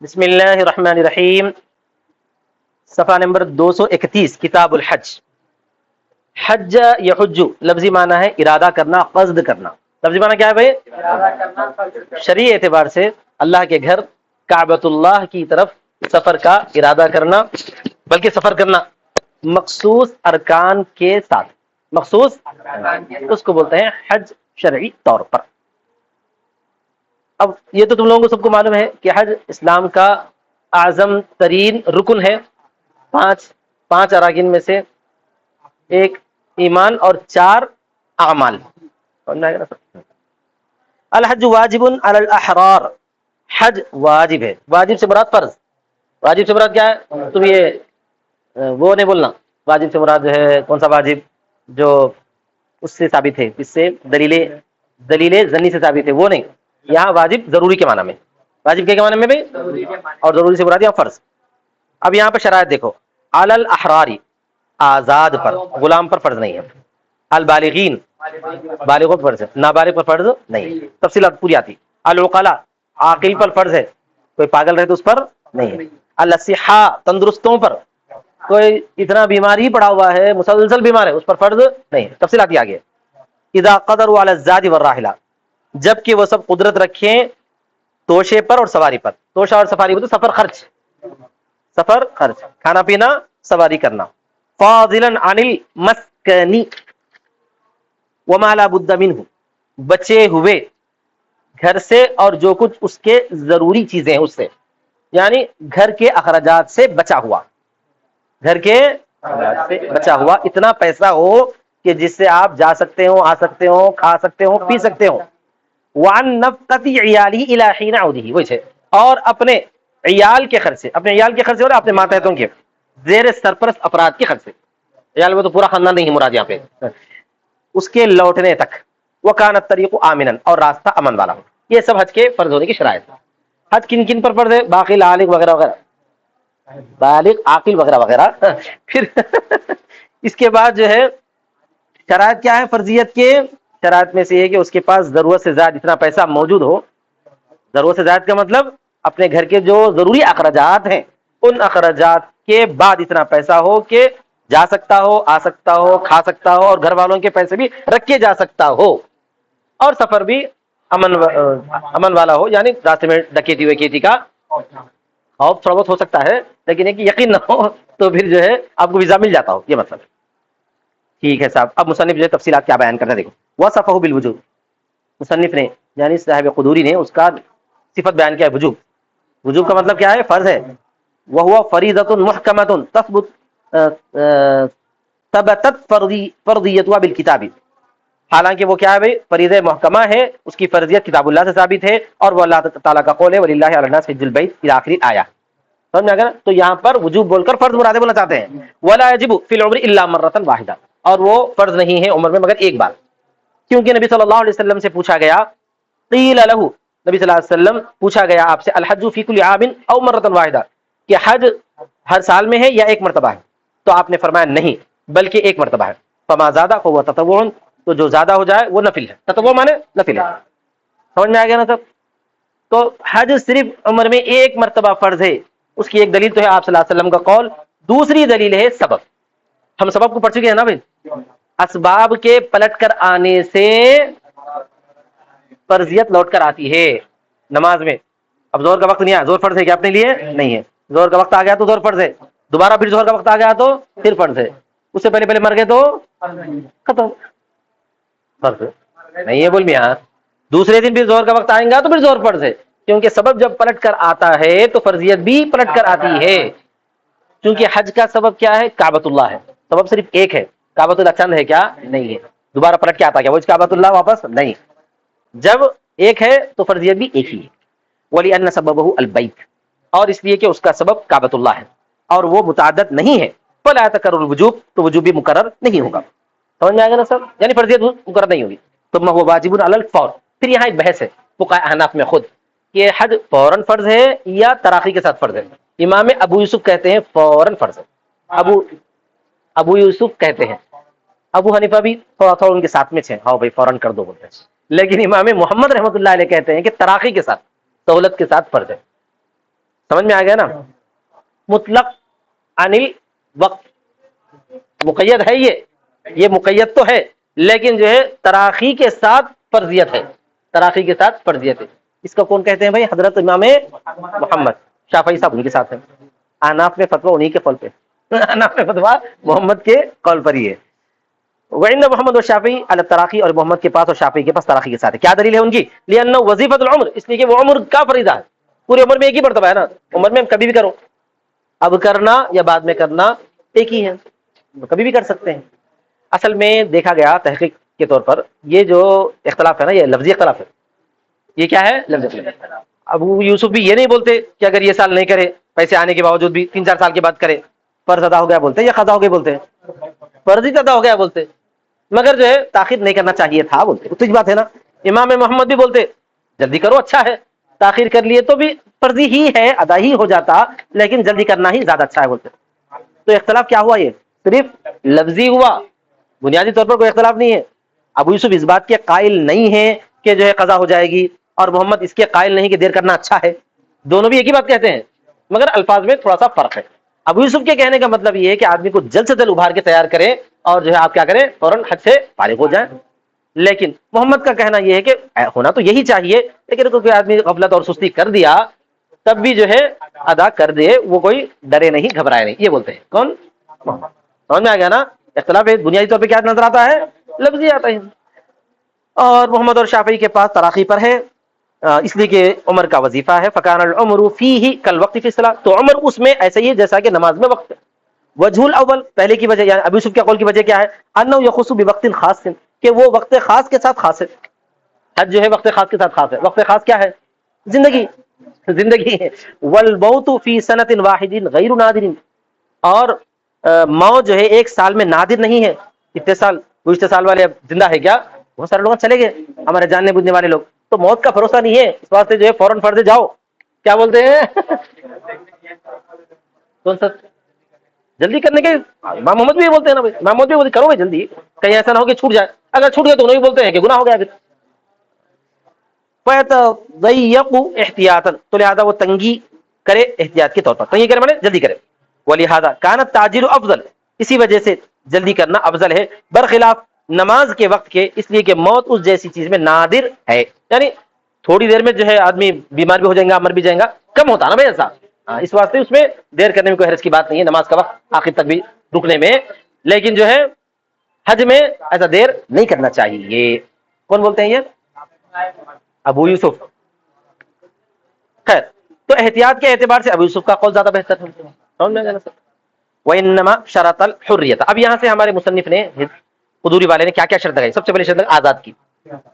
بسم اللہ الرحمن الرحیم، صفحہ نمبر 231، کتاب الحج۔ حج یحج لفظی معنی ہے ارادہ کرنا، قصد کرنا۔ لفظی معنی کیا ہے بھائی؟ ارادہ کرنا، قصد شرعی اعتبار سے اللہ کے گھر کعبۃ اللہ کی طرف سفر کا ارادہ کرنا، بلکہ سفر کرنا مخصوص ارکان کے ساتھ، مخصوص اس کو بولتے ہیں حج شرعی طور پر۔ اب یہ تو تم لوگوں کو سب کو معلوم ہے کہ حج اسلام کا اعظم ترین رکن ہے، پانچ اراکین میں سے ایک ایمان اور 4 اعمال۔ الحج واجب علی الاحرار، حج واجب ہے۔ واجب سے مراد فرض، واجب سے مراد کیا ہے؟ تم یہ وہ نہیں بولنا، واجب سے مراد جو ہے کون سا واجب جو اس سے ثابت ہے، اس سے دلیل ظنی سے ثابت ہے، وہ نہیں۔ یہاں واجب ضروری کے معنی میں، واجب کے معنی میں بھی، اور ضروری سے مراد یہاں فرض۔ اب یہاں پہ شرائط دیکھو، علی الاحراری، آزاد پر، غلام پر فرض نہیں ہے۔ البالغین، بالغوں پر فرض ہے، نابالغ پر فرض نہیں۔ تفصیلات پوری آتی۔ العقلاء، عاقل پر فرض ہے، کوئی پاگل رہے تو اس پر نہیں ہے۔ الصحاء، تندرستوں پر، کوئی اتنا بیماری پڑا ہوا ہے، مسلسل بیمار ہے، اس پر فرض نہیں ہے۔ تفصیلات آگے۔ اذا قدروا علی الزاد والراحلہ، جب کہ وہ سب قدرت رکھیں توشے پر اور سواری پر۔ توشہ اور سفاری تو سفر خرچ، سفر خرچ، کھانا پینا، سواری کرنا۔ فاضلا عن المسکنی وما لا بد منہ، بچے ہوئے گھر سے اور جو کچھ اس کے ضروری چیزیں ہیں اس سے، یعنی گھر کے اخراجات سے بچا ہوا، گھر کے اخراجات سے بچا ہوا، اتنا پیسہ ہو کہ جس سے آپ جا سکتے ہو، آ سکتے ہو، کھا سکتے ہو، پی سکتے ہو۔ وعن نفقۃ عیالہ الی حین عودہ، وہی ہے، اور اپنے عیال کے خرچ سے، اپنے عیال کے خرچ سے اور اپنے ماتحتوں کے زیر سرپرست افراد کے خرچ سے، عیال میں تو پورا خاندان نہیں مراد یہاں پہ، اس کے لوٹنے تک۔ وکان الطریق آمنا، اور راستہ امن والا ہو۔ یہ سب حج کے فرض ہونے کی شرائط۔ حج کن کن پر فرض ہے؟ باقی عالق وغیرہ وغیرہ، بالغ، عاقل وغیرہ وغیرہ۔ پھر اس کے بعد جو ہے شرائط کیا ہے فرضیت کے؟ شرائط میں سے یہ کہ اس کے پاس ضرورت سے زائد اتنا پیسہ موجود ہو۔ ضرورت سے زائد کا مطلب اپنے گھر کے جو ضروری اخراجات ہیں ان اخراجات کے بعد اتنا پیسہ ہو کہ جا سکتا ہو، آ سکتا ہو، کھا سکتا ہو، اور گھر والوں کے پیسے بھی رکھ کے جا سکتا ہو، اور سفر بھی امن والا ہو، یعنی راستے میں ڈکیتی وکیتی کا خوف تھوڑا بہت ہو سکتا ہے، لیکن ایک یقین نہ ہو تو پھر جو ہے آپ کو ویزا مل جاتا ہو، یہ مطلب۔ ٹھیک ہے صاحب، اب مصنف جو ہے تفصیلات کیا بیان کرنا دیکھو۔ وصفہ بالوجوب، مصنف نے یعنی صاحب قدوری نے اس کا صفت بیان کیا ہے وجوب۔ وجوب کا مطلب کیا ہے؟ فرض ہے۔ وہو فریضۃ محکمۃ ثبتت فرضیتها بالکتاب، حالانکہ وہ کیا ہے بھائی؟ فریضہ محکمہ ہے، اس کی فرضیت کتاب اللہ سے ثابت ہے، اور وہ اللہ تعالیٰ کا قول ہے وللہ علی الناس حج البیت الى آخری آیا۔ سمجھ میں آ گیا نا؟ تو یہاں پر وجوب بول کر فرض مراد بولنا چاہتے ہیں۔ ولا یجب فی العمر الا مرۃ واحدہ، اور وہ فرض نہیں ہے عمر میں مگر ایک بار، کیونکہ نبی صلی اللہ علیہ وسلم سے پوچھا گیا، قیل لہ، نبی صلی اللہ علیہ وسلم پوچھا گیا آپ سے، الحج فی کل عام او مرۃ واحدہ، کہ حج ہر سال میں ہے یا ایک مرتبہ ہے؟ تو آپ نے فرمایا نہیں بلکہ ایک مرتبہ ہے۔ فما زادہ فهو تطوع، تو جو زیادہ ہو جائے وہ نفل ہے۔ تطوع مانے نفل ہے۔ سمجھ میں آ گیا نا سب؟ تو حج صرف عمر میں ایک مرتبہ فرض ہے، اس کی ایک دلیل تو ہے آپ صلی اللہ علیہ وسلم کا قول، دوسری دلیل ہے سبب۔ ہم سبب کو پڑھ چکے ہیں نا بھائی، اسباب کے پلٹ کر آنے سے فرضیت لوٹ کر آتی ہے۔ نماز میں اب زور کا وقت نہیں آیا، زور فرض ہے کیا اپنے لیے؟ نہیں ہے۔ زور کا وقت آ گیا تو زور فرض ہے، دوبارہ پھر زور کا وقت آ گیا تو پھر فرض ہے، اس سے پہلے مر گئے تو ختم، فرض نہیں ہے بول میاں۔ دوسرے دن پھر زور کا وقت آئیں گا تو پھر زور فرض ہے، کیونکہ سبب جب پلٹ کر آتا ہے تو فرضیت بھی پلٹ کر آتی ہے۔ کیونکہ حج کا سبب کیا ہے؟ کعبۃ اللہ ہے، سبب صرف ایک ہے۔ کعبۃ اللہ چند ہے کیا؟ نہیں ہے، دوبارہ پلٹ کے آتا کیا وہ کعبۃ اللہ واپس؟ نہیں، جب ایک ہے تو فرضیت بھی ایک ہی ہے۔ وَلِأَنَّ سَبَبَهُ الْبَيْتُ، اور اس لیے کہ اس کا سبب کعبۃ اللہ ہے اور وہ متعدد نہیں ہے، فَلَا يَتَكَرَّرُ الْوُجُوبُ، تو وجوب بھی مقرر نہیں ہوگا۔ سمجھ میں آئے گا نا سب؟ یعنی فرضیت مقرر نہیں ہوگی۔ ثم هو واجب علی الفور، پھر یہاں ایک بحث ہے فقہاء احناف میں خود کہ حج فوراً فرض ہے یا تراخی کے ساتھ فرض ہے۔ امام ابو یوسف کہتے ہیں فوراً فرض ہے، ابو یوسف کہتے ہیں، ابو حنیفہ بھی تھوڑا تھوڑا ان کے ساتھ میں تھے، ہاں بھائی فوراً کر دو بولتے ہیں، لیکن امام محمد رحمۃ اللہ علیہ کہتے ہیں کہ تراخی کے ساتھ، سہولت کے ساتھ فرض ہے۔ سمجھ میں آ گیا نا؟ مطلق انل وقت مقید ہے، یہ مقید تو ہے، لیکن جو ہے تراخی کے ساتھ فرضیت ہے، تراخی کے ساتھ فرضیت ہے. اس کا کون کہتے ہیں بھائی؟ حضرت امام محمد شافعی صاحب انہیں کے ساتھ ہیں. احناف میں فتویٰ انہیں کے قول پہ، احناف میں فتویٰ محمد کے قول پر ہی ہے. وعند محمد و شافعی علی تراخی، اور محمد کے پاس اور شافعی کے پاس تراخی کے ساتھ ہے. کیا دلیل ہے ان کی؟ لأنہ وظیفۃ العمر، اس لیے کہ وہ عمر کا فریضہ ہے، پوری عمر میں ایک ہی مرتبہ ہے نا، عمر میں کبھی بھی کرو، اب کرنا یا بعد میں کرنا ایک ہی ہے، کبھی بھی کر سکتے ہیں. اصل میں دیکھا گیا تحقیق کے طور پر یہ جو اختلاف ہے نا، یہ لفظی اختلاف ہے. یہ کیا ہے؟ لفظی اختلاف. ابو یوسف بھی یہ نہیں بولتے کہ اگر یہ سال نہیں کرے، پیسے آنے کے باوجود بھی 3-4 سال کے بعد کرے، فرض ادا ہو گیا بولتے ہیں، یا قضا ہو گیا بولتے ہیں؟ فرض ہی ادا ہو گیا بولتے ہیں. مگر جو ہے تاخیر نہیں کرنا چاہیے تھا بولتے، تو بات ہے نا. امام محمد بھی بولتے جلدی کرو اچھا ہے، تاخیر کر لیے تو بھی فرضی ہی ہے، ادا ہی ہو جاتا، لیکن جلدی کرنا ہی زیادہ اچھا ہے بولتے. تو اختلاف کیا ہوا؟ یہ صرف لفظی ہوا، بنیادی طور پر کوئی اختلاف نہیں ہے. ابو یوسف اس بات کے قائل نہیں ہے کہ جو ہے قضا ہو جائے گی، اور محمد اس کے قائل نہیں کہ دیر کرنا اچھا ہے. دونوں بھی ایک ہی بات کہتے ہیں، مگر الفاظ میں تھوڑا سا فرق ہے. ابو یوسف کے کہنے کا مطلب یہ ہے کہ آدمی کو جلد سے جلد ابھار کے تیار کرے، اور جو ہے آپ کیا کریں، فوراً حج سے فارغ ہو جائیں. لیکن محمد کا کہنا یہ ہے کہ ہونا تو یہی چاہیے، لیکن کوئی آدمی غفلت اور سستی کر دیا تب بھی جو ہے ادا کر دے، وہ کوئی ڈرے نہیں گھبرائے نہیں، یہ بولتے ہیں. کون؟ سمجھ میں آ گیا نا؟ اختلاف بنیادی طور پہ کیا نظر آتا ہے؟ لفظی آتا ہے. اور محمد اور شافعی کے پاس تراخی پر ہے، اس لیے کہ عمر کا وظیفہ ہے. فکان العمر فیہ کالوقت فی الصلاۃ، تو عمر اس میں ایسے ہی ہے جیسا کہ نماز میں وقت ہے. وجہ الاول، پہلے کی وجہ، یعنی ابو یوسف کے قول کی وجہ کیا ہے؟ انہ یخص بوقت خاص، کہ وہ وقت خاص کے ساتھ خاص ہے. حج جو ہے وقت خاص کے ساتھ خاص ہے. وقت خاص کیا ہے؟ زندگی، زندگی ہے. والموت فی سنۃ واحد غیر نادر، اور موت جو ہے ایک سال میں نادر نہیں ہے. اتنے سال، گزشتہ سال والے اب زندہ ہے کیا؟ بہت سارے لوگ چلے گئے، ہمارے جاننے بوجھنے والے لوگ. تو موت کا بھروسہ نہیں ہے، اس واسطے جو ہے فوراً فرض جاؤ. کیا بولتے ہیں؟ کون سا جلدی کرنے کے؟ امام محمد بھی بولتے ہیں نا بھائی، امام محمد بھی بولتے کرو گے جلدی، کہیں ایسا نہ ہو کہ چھوٹ جائے. اگر چھوٹ گئے تو انہوں بھی بولتے ہیں کہ گناہ ہو گیا پھر. فَيَتَضَيَّقُ احتیاطًا، تو لہذا وہ تنگی کرے احتیاط کے طور پر، تنگی کرے مانے جلدی کرے. وَلِهَذَا كَانَ التَّعْجِيلُ أَفْضَلُ، اسی وجہ سے جلدی کرنا افضل ہے، برخلاف نماز کے وقت کے، اس لیے کہ موت اس جیسی چیز میں نادر ہے. یعنی تھوڑی دیر میں جو ہے آدمی بیمار بھی ہو جائے گا، مر بھی جائے گا، کم ہوتا نا بھائی ایسا. اس واسطے اس میں دیر کرنے میں کوئی حرج کی بات نہیں ہے، نماز کا وقت آخر تک بھی رکنے میں. لیکن جو ہے حج میں ایسا دیر نہیں کرنا چاہیے. کون بولتے ہیں یہ؟ ابو یوسف. خیر، تو احتیاط کے اعتبار سے ابو یوسف کا قول زیادہ بہتر ہے. سمجھ میں آ گیا نا سر؟ وَإِنَّمَا شَرَطَ الْحُرِّيَّةَ، اب یہاں سے ہمارے مصنف نے، قدوری والے نے کیا کیا شرط لگائی؟ سب سے پہلے شرط آزاد کی،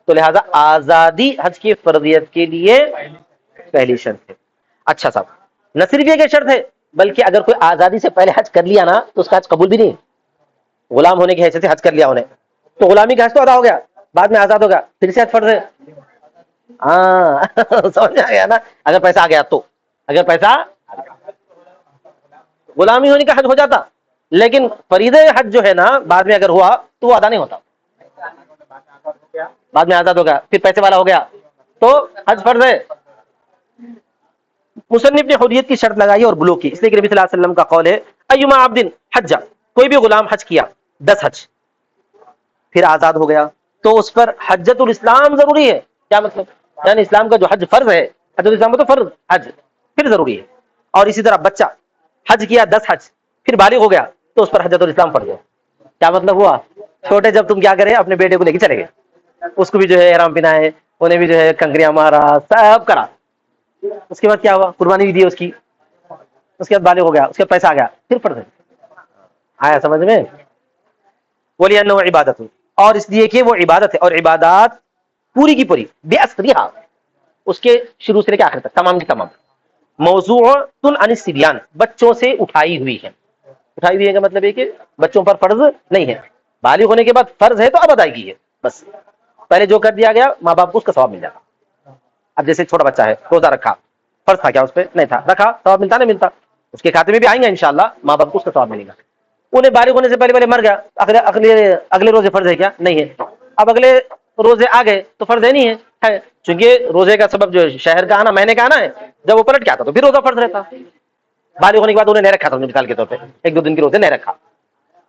تو لہذا آزادی حج کی فرضیت کے لیے پہلی شرط ہے. اچھا صاحب، نہ صرف یہ کہ شرط ہے، بلکہ اگر کوئی آزادی سے پہلے حج کر لیا نا تو اس کا حج قبول بھی نہیں. غلام ہونے کی حیثیت سے حج کر لیا انہیں، تو غلامی کا حج تو ادا ہو گیا، بعد میں آزاد ہو گیا، پھر سے حج فرض ہے. ہاں سمجھ آ گیا نا؟ اگر پیسہ آ گیا تو، اگر پیسہ، غلامی ہونے کا حج ہو جاتا، لیکن فریضہ حج جو ہے نا بعد میں اگر ہوا تو وہ ادا نہیں ہوتا. بعد میں آزاد ہو گیا، پھر پیسے والا ہو گیا تو حج فرض ہے. مصنف نے حریت کی شرط لگائی اور بلوغ کی، اس لیے کہ نبی صلی اللہ علیہ وسلم کا قول ہے ایما عبد حج، کوئی بھی غلام حج کیا 10 حج پھر آزاد ہو گیا تو اس پر حجت الاسلام ضروری ہے. کیا مطلب؟ یعنی اسلام کا جو حج فرض ہے، حجت الاسلام کا تو فرض حج پھر ضروری ہے. اور اسی طرح بچہ حج کیا 10 حج پھر بالغ ہو گیا تو اس پر حجت الاسلام فرض ہے. کیا مطلب ہوا؟ چھوٹے جب تم کیا کرے اپنے بیٹے کو لے کے چلے گئے، اس کو بھی جو ہے احرام پہنائے، انہیں بھی جو ہے کنکریاں مارا، سب کرا. اس کے بعد کیا ہوا؟ قربانی بھی دی اس کی، اس کے بعد بالغ ہو گیا، اس کے پیسہ آ گیا، پھر فرض ہے. آیا سمجھ میں؟ بولیے انه عبادت، اور اس لیے کہ وہ عبادت ہے، اور عبادات پوری کی پوری بے اسریحا، اس کے شروع سے لے کے آخر تک تمام کی تمام موضوع عن الصبیان، بچوں سے اٹھائی ہوئی ہے. اٹھائی ہوئی ہے کا مطلب ہے کہ بچوں پر فرض نہیں ہے، بالغ ہونے کے بعد فرض ہے تو اب ادائیگی ہے بس. پہلے جو کر دیا گیا ماں باپ کو اس کا ثواب مل جاتا. اب جیسے چھوٹا بچہ ہے، روزہ رکھا، فرض تھا کیا اس پہ؟ نہیں تھا، رکھا، ثواب ملتا نہیں ملتا؟ اس کے کھاتے میں بھی آئیں گا انشاءاللہ، ماں باپ کو اس کا ثواب ملے گا. انہیں بالغ ہونے سے پہلے پہلے مر گیا، اگلے روزے فرض ہے کیا؟ نہیں ہے. اب اگلے روزے آ گئے تو فرض ہے نہیں ہے، چونکہ روزے کا سبب جو ہے شہر کا آنا، مہینے کا آنا ہے، جب وہ پلٹ کے آتا تو پھر روزہ فرض رہتا. بالغ ہونے کے بعد انہیں نہیں رکھا تھا مثال کے طور پہ، ایک دو دن کے روزے نہیں رکھا،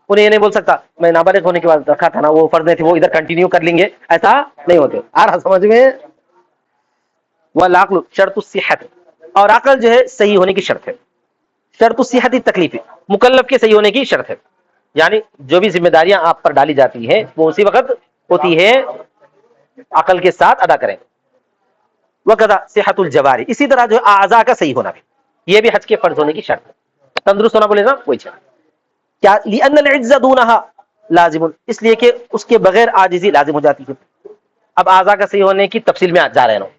انہیں یہ نہیں بول سکتا میں نابالغ ہونے کے بعد رکھا تھا نا، وہ فرض نہیں تھی، وہ ادھر کنٹینیو کر لیں گے، ایسا نہیں ہوتے. آ رہا سمجھ میں؟ والعقل شرط الصحت، اور عقل جو ہے صحیح ہونے کی شرط ہے. شرط الصحت تکلیفی، مکلف کے صحیح ہونے کی شرط ہے، یعنی جو بھی ذمہ داریاں آپ پر ڈالی جاتی ہیں وہ اسی وقت ہوتی ہے عقل کے ساتھ ادا کریں. وقضا صحت الجواری، اسی طرح جو اعضاء کا صحیح ہونا بھی، یہ بھی حج کے فرض ہونے کی شرط ہے. تندرست ہونا بولے نا کوئی چیز کیا، لأن العجز دونها لازم، اس لیے کہ اس کے بغیر عاجزی لازم ہو جاتی ہے. اب اعضاء کا صحیح ہونے کی تفصیل میں جا رہے ہیں.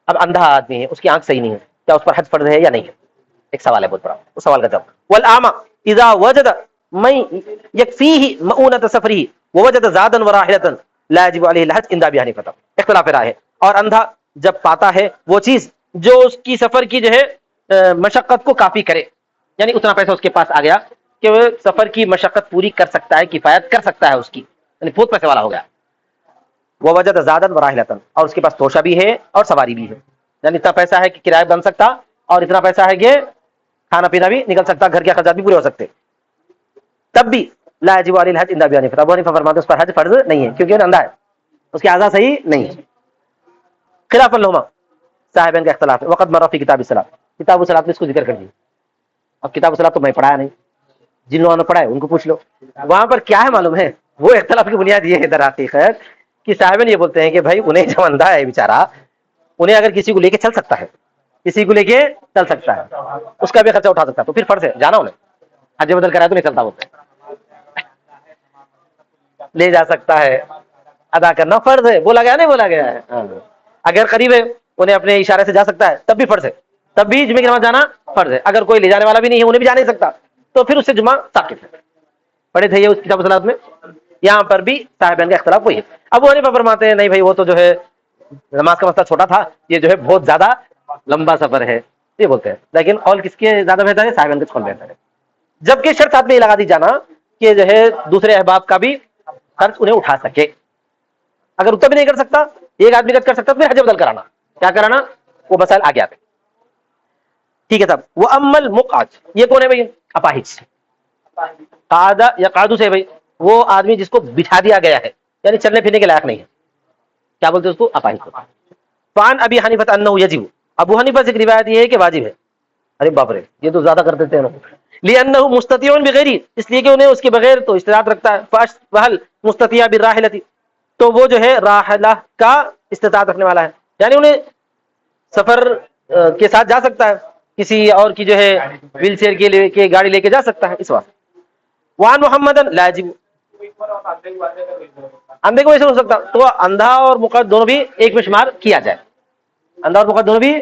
اب اندھا آدمی ہے، اس کی آنکھ صحیح نہیں ہے، کیا اس پر حج فرض ہے یا نہیں ہے؟ ایک سوال ہے بہت بڑا، اس سوال کا جواب. والاعمى اذا وجد من يكفيه مؤونة سفره ووجد زادا وراحلة لا يجب عليه الحج عند ابي حنیفہ، اختلاف رائے ہے. اور اندھا جب پاتا ہے وہ چیز جو اس کی سفر کی جو ہے مشقت کو کافی کرے، یعنی اتنا پیسہ اس کے پاس آ گیا کہ وہ سفر کی مشقت پوری کر سکتا ہے، کفایت کر سکتا ہے اس کی، یعنی بہت پیسے والا ہو گیا. وہ وجد زادن وراحلتن، اور اس کے پاس توشہ بھی ہے اور سواری بھی ہے، یعنی اتنا پیسہ ہے کہ کرایہ بن سکتا، اور اتنا پیسہ ہے کہ کھانا پینا بھی نکل سکتا، گھر کے اخراجات بھی پورے ہو سکتے، تب بھی لا یجب علیہ الحج عند ابی حنیفہ، ابو حنیفہ فرماتے ہیں اس پر حج فرض نہیں ہے کیونکہ وہ اندھا ہے، اس کے اعضاء صحیح نہیں ہے. خلاف لهما، صاحبین کا اختلاف ہے. وقت مر فی کتاب الصلاۃ، کتاب الصلاۃ میں اس کو ذکر کر دیا. اب کتاب الصلاۃ تو میں پڑھایا نہیں، جن لوگوں نے پڑھا ہے ان کو پوچھ لو وہاں پر کیا ہے معلوم ہے. وہ اختلاف کی بنیاد یہ ہے در حقیقت کہ صاحبین یہ بولتے ہیں کہ بھائی انہیں جو اندھا ہے بیچارہ، انہیں اگر کسی کو لے کے چل سکتا ہے، کسی کو لے کے چل سکتا ہے، اس کا بھی خرچہ اٹھا سکتا ہے، تو پھر فرض ہے جانا انہیں. حج بدل کرا تو نہیں چلتا، بولتے لے جا سکتا ہے، ادا کرنا فرض ہے. بولا گیا نہیں بولا گیا ہے. اگر قریب ہے انہیں اپنے اشارے سے جا سکتا ہے تب بھی فرض ہے، تب بھی جمعے کی نماز جانا فرض ہے. اگر کوئی لے جانے والا بھی نہیں ہے، انہیں بھی جا نہیں سکتا، تو پھر اس سے جمعہ ثابت ہے. پڑھے تھے یہ اس کتاب الصلاۃ میں. یہاں پر بھی صاحبین کا اختلاف وہی ہے. ابو حنیفہ فرماتے ہیں نہیں بھائی وہ تو جو ہے نماز کا مسئلہ چھوٹا تھا، یہ جو ہے بہت زیادہ لمبا سفر ہے، یہ بولتے ہیں. لیکن قول کس کے زیادہ بہتر ہے؟ صاحبین کے قول بہتر ہے. جبکہ شرط آپ نے لگا دی جانا کہ جو ہے دوسرے احباب کا بھی خرچ انہیں اٹھا سکے. اگر اتنا بھی نہیں کر سکتا، ایک آدمی کر سکتا تو پھر حج بدل کرانا. کیا کرانا؟ وہ مسائل آگے آتے. ٹھیک ہے صاحب. وہ امل مقعد، یہ کون ہے بھائی؟ اپاہج. قعدہ یا قعدو سے بھائی وہ آدمی جس کو بٹھا دیا گیا ہے، یعنی چلنے پھرنے کے لائق نہیں ہے، کیا بولتے ہیں اس کو؟ اپاہج. فان ابی حنیفہ انہ یجب، ابو حنیفہ سے ایک روایت یہ ہے کہ واجب ہے. ارے باپ رے، یہ تو زیادہ کر دیتے ہیں. لأنہ مستطیع بغیر، اس لیے کہ انہیں اس کے بغیر تو استطاعت رکھتا ہے. فہل مستطیع بالراحلۃ، تو وہ جو ہے راحلہ کا استطاعت رکھنے والا ہے، یعنی انہیں سفر کے ساتھ جا سکتا ہے، کسی اور کی جو ہے ویل چیئر کے لے کے گاڑی لے کے جا سکتا ہے اس وقت. وعن محمد لا یجب، اندھے کو ایسے ہو سکتا، تو اندھا اور مقعد دونوں بھی ایک میں شمار کیا جائے. اندھا اور مقعد دونوں بھی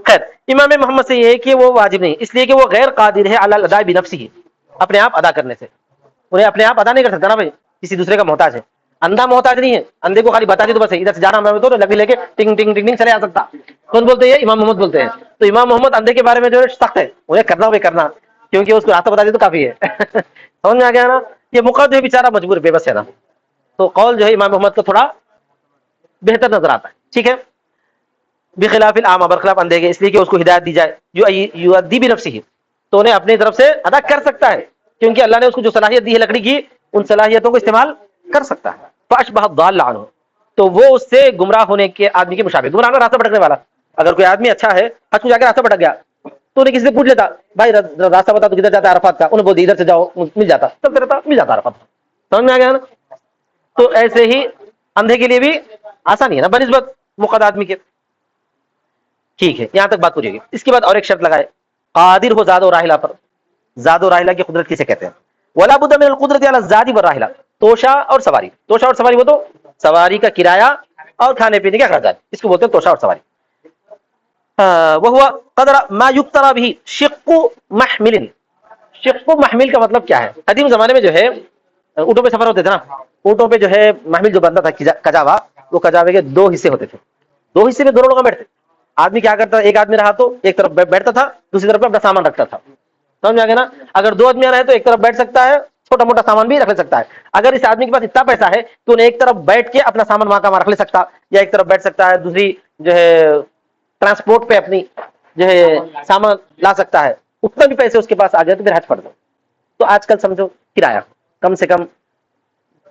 خیر. امام محمد سے یہ ہے کہ وہ واجب نہیں، اس لیے کہ وہ غیر قادر ہے علی الاداء بنفسہ، اپنے آپ ادا کرنے سے. انہیں اپنے آپ ادا نہیں کر سکتا نا بھائی، کسی دوسرے کا محتاج ہے. اندھا محتاج نہیں ہے، اندھے کو خالی بتا دی تو بس ادھر سے جانا میں تو لگی لے کے ٹنگ ٹنگ ٹنگ ٹنگ چلے آ سکتا. کون بولتے ہیں؟ امام محمد بولتے ہیں. تو امام محمد اندھے کے بارے میں جو ہے سخت ہے، انہیں کرنا بھی کرنا، کیونکہ اس کو راستہ بتا دی تو کافی ہے. سمجھ میں آ گیا نا. یہ مقعد ہے بیچارہ مجبور بے بس ہے نا. تو قول جو ہے امام محمد کو تھوڑا بہتر نظر آتا ہے. ٹھیک ہے. بخلاف الاعمى، برخلاف اندھے کے، اس لیے کہ اس کو ہدایت دی جائے جو یؤدی بنفسہ، تو انہیں اپنی طرف سے ادا کر سکتا ہے، کیونکہ اللہ نے اس کو جو صلاحیت دی ہے لکڑی کی، ان صلاحیتوں کو استعمال کر سکتا ہے. فاشبہ الضال عنہ، تو وہ اس سے گمراہ ہونے کے آدمی کے مشابہ. گمراہ میں راستہ بھٹکنے والا. اگر کوئی آدمی اچھا ہے، حج کو جا کے راستہ بھٹک گیا، تو انہیں کسی سے پوچھ لیتا بھائی راستہ بتا تو کدھر جاتا ہے عرفات کا، انہیں بول دی ادھر سے جاؤ، مل جاتا، سب رہتا مل جاتا عرفات. سمجھ میں آ گیا نا. تو ایسے ہی اندھے کے لیے بھی آسانی ہے نا بنسبت مقعد آدمی کے. ٹھیک ہے، یہاں تک بات پوری ہوگی. اس کے بعد اور ایک شرط لگائے، قادر ہو زاد و راحلہ پر. زاد و راحلہ کی قدرت کسے کہتے ہیں؟ ولا بد من القدرت علی الزاد والراحلہ، توشہ اور سواری. توشہ اور سواری وہ تو سواری کا کرایہ اور کھانے پینے کے اخراجات، اس کو بولتے ہیں توشہ اور سواری. وہ قدر ما یقترى به شق محمل. شق محمل کا مطلب کیا ہے؟ قدیم زمانے میں جو ہے اونٹوں پہ سفر ہوتے تھے نا، اونٹوں پہ جو ہے محمل جو بنتا تھا کجاوا، وہ کجاوے کے دو حصے ہوتے تھے. دو حصے میں دونوں لوگ بیٹھتے. آدمی کیا کرتا، ایک آدمی رہا تو ایک طرف بیٹھتا تھا، دوسری طرف اپنا سامان رکھتا تھا. سمجھ میں آ گیا نا. اگر دو آدمی رہے تو ایک طرف بیٹھ سکتا ہے چھوٹا موٹا سامان بھی رکھ لے سکتا ہے. اگر اس آدمی کے پاس اتنا پیسہ ہے تو انہیں ایک طرف بیٹھ کے اپنا سامان وہاں کا وہاں رکھ لے سکتا, یا ایک طرف بیٹھ سکتا ہے, دوسری جو ہے ٹرانسپورٹ پہ اپنی جو ہے سامان لا سکتا ہے. اتنا بھی پیسے اس کے پاس آ جائے تو پھر حج پڑ دو. تو آج کل سمجھو کرایہ کم سے کم,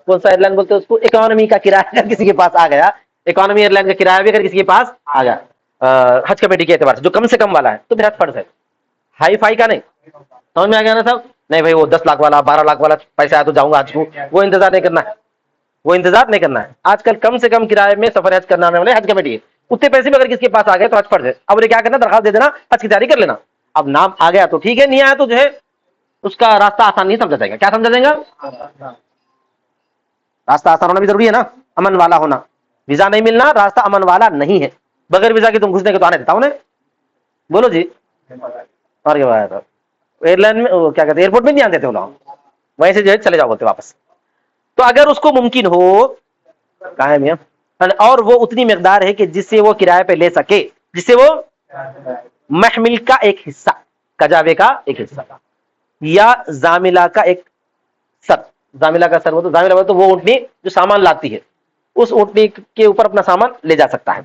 کون سا ایئر لائن بولتے ہیں اس کو, اکانومی کا کرایہ اگر کسی کے پاس آ گیا, اکانومی ایئر لائن کا کرایہ بھی اگر کسی کے پاس آ گیا حج کمیٹی کے اعتبار سے جو کم سے کم والا ہے تو پھر حج فرض ہے. ہائی فائی کا نہیں. سمجھ میں آ گیا نا صاحب؟ نہیں بھائی وہ 10 لاکھ والا 12 لاکھ والا پیسہ آیا تو جاؤں گا حج کو, وہ انتظار نہیں کرنا ہے, وہ انتظار نہیں کرنا ہے. آج کل کم سے کم کرایے میں سفر حج کرنا والے حج کمیٹی ہے. اتنے پیسے بھی اگر کسی کے پاس آ گئے تو حج فرض ہے. اب انہیں کیا کرنا, درخواست دے دینا, حج کی تیاری کر لینا. اب نام آ گیا تو ٹھیک ہے, نہیں آیا تو جو ہے اس کا راستہ آسان نہیں سمجھا جائے گا. کیا سمجھا جائے گا؟ راستہ آسان ہونا بھی ضروری ہے نا, امن والا ہونا. ویزا نہیں ملنا, راستہ امن والا نہیں ہے. بغیر ویزا کے تم گھسنے کے تو آنے دیتا ہوں. بولو جی. اور کیا بات ہے, ایئر لائن میں کیا کہتے ہیں, ایئرپورٹ میں نہیں آتے تھے وہ لوگ, وہیں سے جو ہے چلے جاؤ بولتے واپس. تو اگر اس کو ممکن ہو قائم ہے, اور وہ اتنی مقدار ہے کہ جس سے وہ کرایہ پہ لے سکے, جس سے وہ محمل کا ایک حصہ, کجاوے کا ایک حصہ, یا زاملہ کا ایک سر. زاملہ کا سر وہ تو زاملہ تو وہ اونٹنی جو سامان لاتی ہے, اس اونٹنی کے اوپر اپنا سامان لے جا سکتا ہے,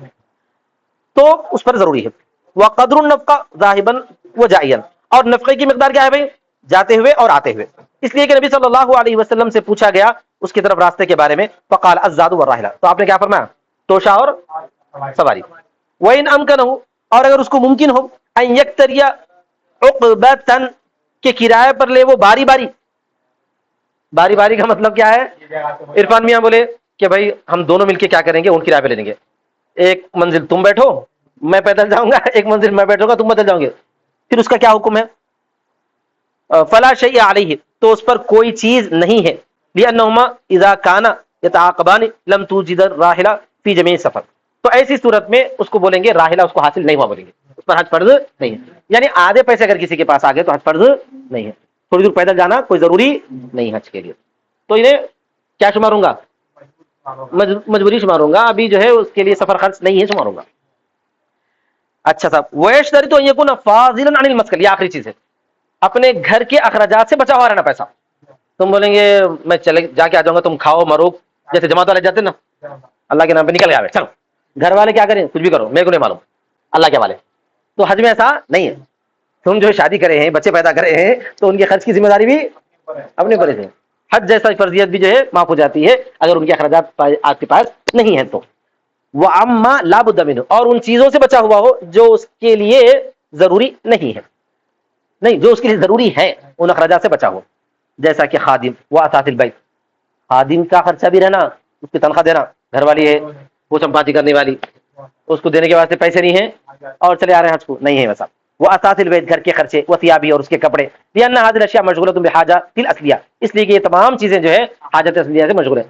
تو اس پر ضروری ہے. وقدر النفقہ ذاہباً وجائیاً, اور نفقے کی مقدار کیا ہے بھائی, جاتے ہوئے اور آتے ہوئے. اس لیے کہ نبی صلی اللہ علیہ وسلم سے پوچھا گیا اس کی طرف راستے کے بارے میں, فقال الزاد والراحلہ, تو آپ نے کیا فرمایا, توشہ اور سواری. وَإِنْ أَمْكَنَهُ, اور اگر اس کو ممکن ہو, أَنْ يَكْتَرِيَ عُقْبَةً, کہ کرایہ پر لے وہ باری باری. باری باری کا مطلب کیا ہے؟ عرفان میاں بولے کہ بھائی ہم دونوں مل کے کیا کریں گے, اونٹ کرایہ پہ لے لیں گے. ایک منزل تم بیٹھو میں پیدل جاؤں گا, ایک منزل میں بیٹھوں گا تم پیدل جاؤ گے. پھر اس کا کیا حکم ہے؟ فلا شیء علیہ, تو اس پر کوئی چیز نہیں ہے. لأنهما اذا كان يتعاقبان لم توجد الراحلہ فی جمیع السفر, تو ایسی صورت میں اس کو بولیں گے راحلہ اس کو حاصل نہیں ہوا بولیں گے, اس پر حج فرض نہیں ہے. یعنی آدھے پیسے اگر کسی کے پاس آ گئے تو حج فرض نہیں ہے. تھوڑی دور پیدل جانا کوئی ضروری نہیں حج کے لیے, تو انہیں کیا شماروں گا, مجبوری شماروں گا. ابھی جو ہے اس کے لیے سفر خرچ نہیں ہے, شماروں گا. اچھا صاحب, ویشترط ان یکون فاضلا عن المسکن, یہ آخری چیز ہے, اپنے گھر کے اخراجات سے بچا ہوا رہنا پیسہ. تم بولیں گے میں چلے جا کے آ جاؤں گا, تم کھاؤ مرو, جیسے جماعت والے جاتے نا اللہ کے نام پہ نکل گئے, چلو گھر والے کیا کریں کچھ بھی کرو میرے کو نہیں معلوم, اللہ کے والے. تو حج میں ایسا نہیں ہے. تم جو شادی کرے ہیں, بچے پیدا کرے ہیں, تو ان کے خرچ کی ذمہ داری بھی اپنے پر ہے. حج جیسا فرضیت بھی جو ہے معاف ہو جاتی ہے اگر ان کے اخراجات آپ کے پاس نہیں ہے تو. وَعَمَّا لَا بُدَّ مِنْهُ, اور ان چیزوں سے بچا ہوا ہو جو اس کے لیے ضروری نہیں ہے, نہیں جو اس کے لیے ضروری ہے ان اخراجات سے بچا ہو, جیسا کہ خادم وَأَثَاثِ الْبَيْتِ, خادم کا خرچہ بھی رہنا, اس کی تنخواہ دینا, گھر والی ہے وہ چمپاتی کرنے والی, اس کو دینے کے واسطے پیسے نہیں ہیں اور چلے آ رہے ہیں حج کو, نہیں ہے ویسا. وَأَثَاثِ الْبَيْتِ, گھر کے خرچے, وَثِيَابِهِ, اور اس کے کپڑے, لِأَنَّ هَذِهِ الْأَشْيَاء مَشْغُولَةٌ بِحَاجَاتِ الْأَصْلِيَّةِ, اس لیے کہ یہ تمام چیزیں جو ہے حاجت اصلیہ سے مشغول ہیں.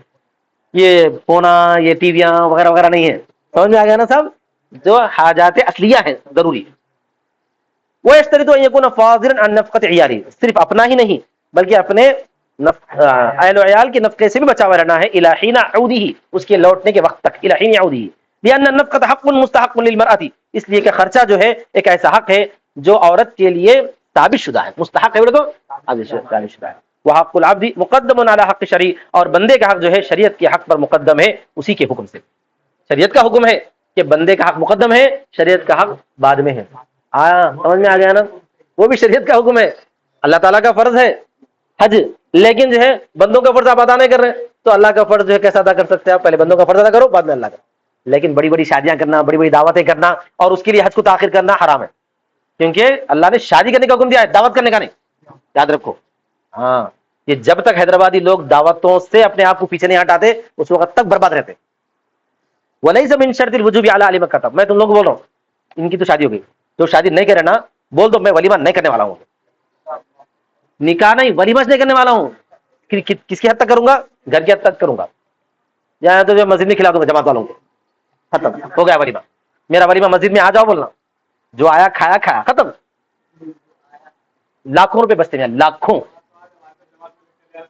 یہ فونا, یہ ٹی ویاں وغیرہ وغیرہ نہیں ہے. سمجھ میں آ گیا نا صاحب, جو حاجات اصلیہ ہیں ضروری. وَيَشْتَرِطُ أَن يَكُونَ فَاضِلًا عَن نَفْقَةِ عِيَالِهِ, صرف اپنا ہی نہیں بلکہ اپنے اہل و عیال کے نفقے سے بھی بچا ہوا رہنا ہے, إِلَى حِينَ عَوْدِهِ, اس کے لوٹنے کے وقت تک, إِلَى حِينِ عَوْدِهِ, لأن النفقة حق مستحق للمرأة, اس لیے کہ خرچہ جو ہے ایک ایسا حق ہے جو عورت کے لیے ثابت شدہ ہے. مستحق ہے بولے تو ثابت شدہ ہے. وحق العبد مقدم على حق شرعی, اور بندے کا حق جو ہے شریعت کے حق پر مقدم ہے اسی کے حکم سے. شریعت کا حکم ہے کہ بندے کا حق مقدم ہے, شریعت کا حق بعد میں ہے. سمجھ میں آ گیا نا, وہ بھی شریعت کا حکم ہے, اللہ تعالیٰ کا فرض ہے حج, لیکن جو ہے بندوں کا فرض آپ ادا نہیں کر رہے, تو اللہ کا فرض جو ہے کیسے ادا کر سکتے ہیں آپ؟ پہلے بندوں کا فرض ادا کرو بعد میں اللہ کا. لیکن بڑی بڑی شادیاں کرنا, بڑی بڑی دعوتیں کرنا اور اس کے لیے حج کو تاخیر کرنا حرام ہے, کیونکہ اللہ نے شادی کرنے کا حکم دیا ہے, دعوت کرنے کا نہیں, یاد رکھو. ہاں, یہ جب تک حیدرآبادی لوگ دعوتوں سے اپنے آپ کو پیچھے نہیں ہٹاتے اس وقت تک برباد رہتے. وَلَيْسَ مِن شَرْطِ الْوُجُوبِ عَلَىٰ أَهْلِ مَكَّةَ, میں تم لوگوں کو بول رہا ہوں, ان کی تو شادی ہو گئی, جو شادی نہیں کرے نا بول دو میں ولیمہ نہیں کرنے والا ہوں, نکاح نہیں ولیمہ نہیں کرنے والا ہوں. کس کی حد تک کروں گا؟ گھر کی حد تک کروں گا, یا تو جو مسجد میں کھلا دوں گا جماعت والوں کو, ختم ہو گیا ولیمہ. میرا ولیمہ مسجد میں آ جاؤ بولنا, جو آیا کھایا کھایا, ختم. لاکھوں روپے بچتے ہیں, لاکھوں.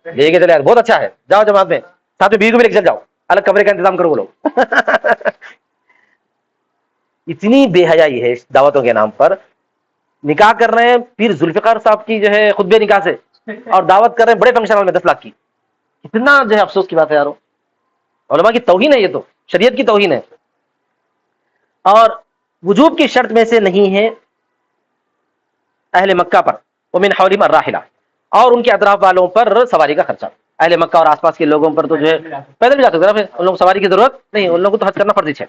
لے کے چلے بہت اچھا ہے, جاؤ جماعت میں, ساتھ میں بیوی کو بھی لے کے چل جاؤ, الگ کمرے کا انتظام کرو بولو. اتنی بے حیائی ہے اس دعوتوں کے نام پر. نکاح کر رہے ہیں پھر ذوالفقار صاحب کی جو ہے خطبے نکاح سے, اور دعوت کر رہے ہیں بڑے فنکشن ہال میں 10 لاکھ کی. کتنا جو ہے افسوس کی بات ہے یارو. علماء کی توہین ہے یہ تو, شریعت کی توہین ہے. اور وجوب کی شرط میں سے نہیں ہے اہل مکہ پر ومن حولہم الراحلہ, اور ان کے اطراف والوں پر سواری کا خرچہ. اہل مکہ اور آس پاس کے لوگوں پر تو جو ہے پیدل بھی جا سکتے ہیں, ان لوگوں کو سواری کی ضرورت نہیں, ان لوگوں کو تو حج کرنا فرض ہے.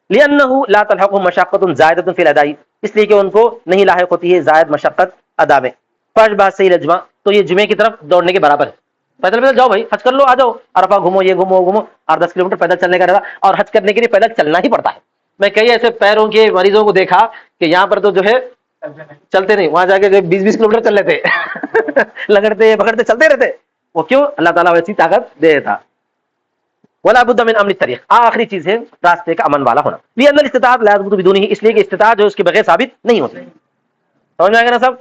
لأنه لا تلحقهم مشقة زائدة في الاداء, اس لیے کہ ان کو نہیں لاحق ہوتی ہے زائد مشقت ادا میں. فاشبہ صحیح الجمع, تو یہ جمعے کی طرف دوڑنے کے برابر ہے. پیدل پیدل جاؤ بھائی, حج کر لو, آ جاؤ, عرفہ گھومو, یہ گھومو گھومو, 8-10 کلومیٹر پیدل چلنے کا رہا. اور حج کرنے کے لیے پیدل چلنا ہی پڑتا ہے. میں کئی ایسے پیروں کے مریضوں کو دیکھا کہ یہاں پر تو جو ہے چلتے نہیں, وہاں جا کے 20-20 کلومیٹر چل لیتے, لگڑتے پکڑتے چلتے رہتے. وہ کیوں؟ اللہ تعالیٰ ویسی طاقت دے دیتا. ولا بد من امن الطریق, آخری چیز ہے راستے کا امن والا ہونا. لأن الاستطاعت لا يثبت بدونه, اس لیے کہ استطاعت جو اس کے بغیر ثابت نہیں ہوتی. سمجھ میں آئے گا نا سب؟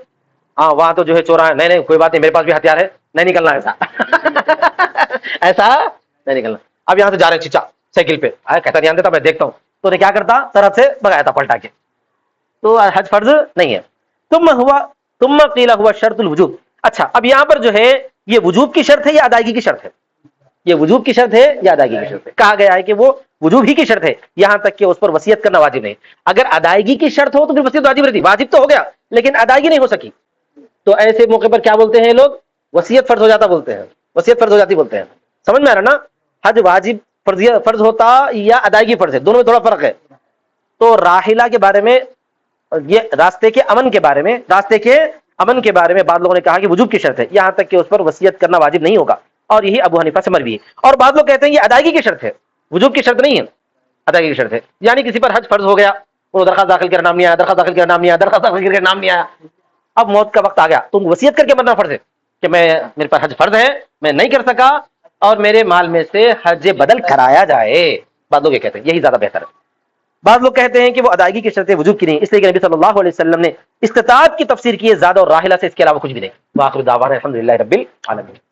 ہاں وہاں تو جو ہے چورا ہے, نہیں نہیں کوئی بات نہیں, میرے پاس بھی ہتھیار ہے, نہیں نکلنا ایسا ایسا نہیں نکلنا. اب یہاں سے جا رہے چچا سائیکل پہ, کہتا دھیان دیتا, میں دیکھتا ہوں, تو نے کیا کرتا, سرحد سے بگایا تھا پلٹا کے. تو حج فرض نہیں ہے. ثم قیل ہوا شرط الوجوب. اچھا, اب یہاں پر جو ہے یہ وجوب کی شرط ہے یا ادائیگی کی شرط ہے؟ یہ وجوب کی شرط ہے یا ادائیگی کی شرط ہے؟ کہا گیا ہے کہ وہ وجوب ہی کی شرط ہے, یہاں تک کہ اس پر وصیت کرنا واجب نہیں. اگر ادائیگی کی شرط ہو تو پھر وصیت واجب رہتی, واجب تو ہو گیا لیکن ادائیگی نہیں ہو سکی, تو ایسے موقع پر کیا بولتے ہیں لوگ؟ وصیت فرض ہو جاتا بولتے ہیں, وصیت فرض ہو جاتی بولتے ہیں. سمجھ میں آ رہا نا؟ حج واجب فرض ہوتا یا ادائیگی فرض ہے, دونوں میں تھوڑا فرق ہے. تو راحلہ کے بارے میں, یہ راستے کے امن کے بارے میں, راستے کے امن کے بارے میں بعض لوگوں نے کہا کہ وجوب کی شرط ہے, یہاں تک کہ اس پر وصیت کرنا واجب نہیں ہوگا, اور یہی ابو حنیفہ سے مروی ہے. اور بعض لوگ کہتے ہیں یہ ادائیگی کی شرط ہے, وجوب کی شرط نہیں ہے, ادائیگی کی شرط ہے. یعنی کسی پر حج فرض ہو گیا, وہ درخواست داخل کرنا نام نہیں آیا, درخواست داخل کرنا نام نہیں آیا, درخواست داخل کرنے نام نہیں آیا, اب موت کا وقت آ گیا, تم وصیت کر کے مرنا فرض ہے کہ میرے پر حج فرض ہے, میں نہیں کر سکا, اور میرے مال میں سے حج بدل کرایا جائے. بعض لوگ یہ کہتے ہیں یہی زیادہ بہتر ہے. بعض لوگ کہتے ہیں کہ وہ ادائیگی کی شرط وجوب کی نہیں, اس لیے کہ نبی صلی اللہ علیہ وسلم نے استطاعت کی تفسیر کی ہے زاد اور راحلہ سے, اس کے علاوہ کچھ بھی نہیں. وآخر دعوانا الحمدللہ رب العالمین.